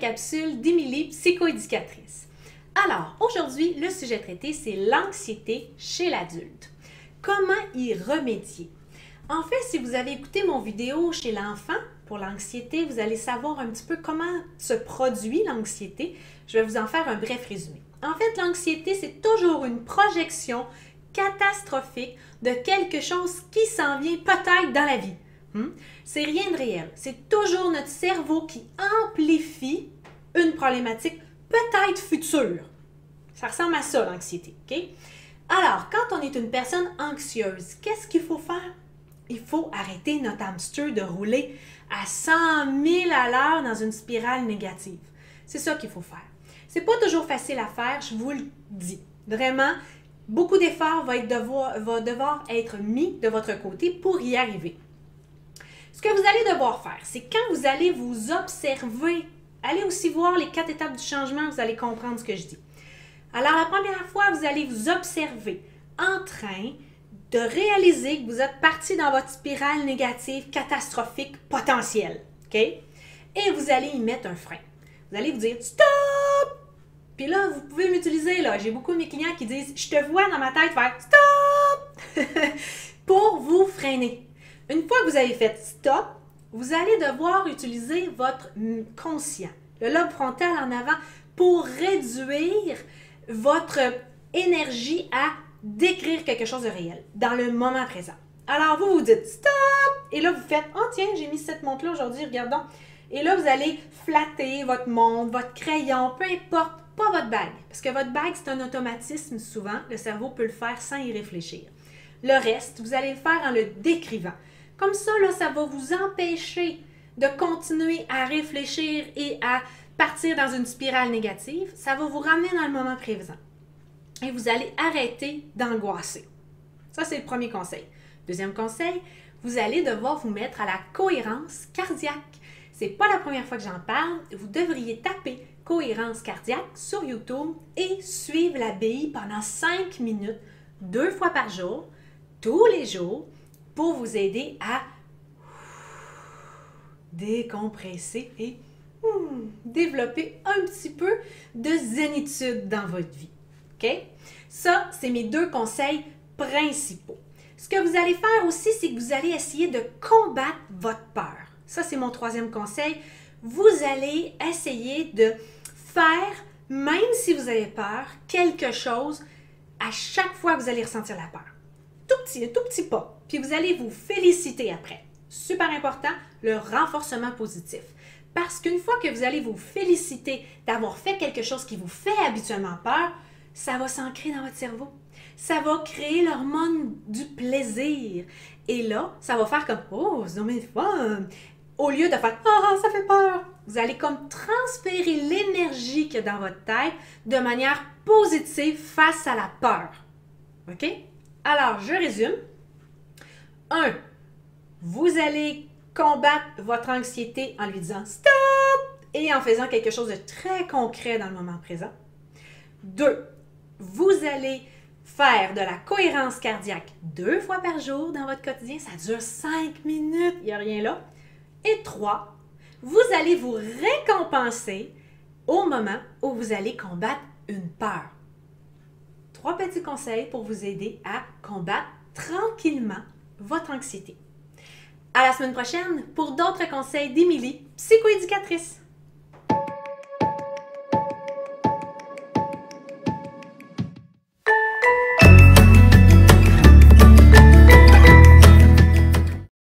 capsule d'Émilie, psychoéducatrice. Alors, aujourd'hui, le sujet traité, c'est l'anxiété chez l'adulte. Comment y remédier? En fait, si vous avez écouté mon vidéo chez l'enfant pour l'anxiété, vous allez savoir un petit peu comment se produit l'anxiété. Je vais vous en faire un bref résumé. En fait, l'anxiété, c'est toujours une projection catastrophique de quelque chose qui s'en vient peut-être dans la vie. C'est rien de réel. C'est toujours notre cerveau qui amplifie une problématique peut-être future. Ça ressemble à ça, l'anxiété. Okay? Alors, quand on est une personne anxieuse, qu'est-ce qu'il faut faire? Il faut arrêter notre hamster de rouler à 100 000 à l'heure dans une spirale négative. C'est ça qu'il faut faire. C'est pas toujours facile à faire, je vous le dis. Vraiment, beaucoup d'efforts va devoir être mis de votre côté pour y arriver. Ce que vous allez devoir faire, c'est quand vous allez vous observer, allez aussi voir les 4 étapes du changement, vous allez comprendre ce que je dis. Alors, la première fois, vous allez vous observer en train de réaliser que vous êtes parti dans votre spirale négative, catastrophique, potentielle. OK? Et vous allez y mettre un frein. Vous allez vous dire « Stop! » Puis là, vous pouvez m'utiliser, là. J'ai beaucoup de mes clients qui disent « Je te vois dans ma tête faire « Stop! » pour vous freiner. Une fois que vous avez fait « Stop », vous allez devoir utiliser votre conscient, le lobe frontal en avant, pour réduire votre énergie à décrire quelque chose de réel dans le moment présent. Alors, vous vous dites « Stop! » et là, vous faites « Oh tiens, j'ai mis cette montre-là aujourd'hui, regardons. » Et là, vous allez flatter votre montre, votre crayon, peu importe, pas votre bague. Parce que votre bague, c'est un automatisme souvent. Le cerveau peut le faire sans y réfléchir. Le reste, vous allez le faire en le décrivant. Comme ça, là, ça va vous empêcher de continuer à réfléchir et à partir dans une spirale négative. Ça va vous ramener dans le moment présent. Et vous allez arrêter d'angoisser. Ça, c'est le premier conseil. Deuxième conseil, vous allez devoir vous mettre à la cohérence cardiaque. C'est pas la première fois que j'en parle. Vous devriez taper cohérence cardiaque sur YouTube et suivre la BI pendant 5 minutes, 2 fois par jour, tous les jours, pour vous aider à décompresser et développer un petit peu de zénitude dans votre vie. OK? Ça, c'est mes 2 conseils principaux. Ce que vous allez faire aussi, c'est que vous allez essayer de combattre votre peur. Ça, c'est mon 3e conseil. Vous allez essayer de faire, même si vous avez peur, quelque chose à chaque fois que vous allez ressentir la peur. Un tout petit pas. Puis vous allez vous féliciter après. Super important, le renforcement positif. Parce qu'une fois que vous allez vous féliciter d'avoir fait quelque chose qui vous fait habituellement peur, ça va s'ancrer dans votre cerveau. Ça va créer l'hormone du plaisir. Et là, ça va faire comme « Oh, c'est dommage fun !» Au lieu de faire « Ah, ça fait peur !» Vous allez comme transférer l'énergie qu'il y a dans votre tête de manière positive face à la peur. OK? Alors, je résume. 1. Vous allez combattre votre anxiété en lui disant « Stop! » et en faisant quelque chose de très concret dans le moment présent. 2. Vous allez faire de la cohérence cardiaque 2 fois par jour dans votre quotidien. Ça dure 5 minutes, il n'y a rien là. Et 3, vous allez vous récompenser au moment où vous allez combattre une peur. 3 petits conseils pour vous aider à combattre tranquillement votre anxiété. À la semaine prochaine pour d'autres conseils d'Émilie, psychoéducatrice.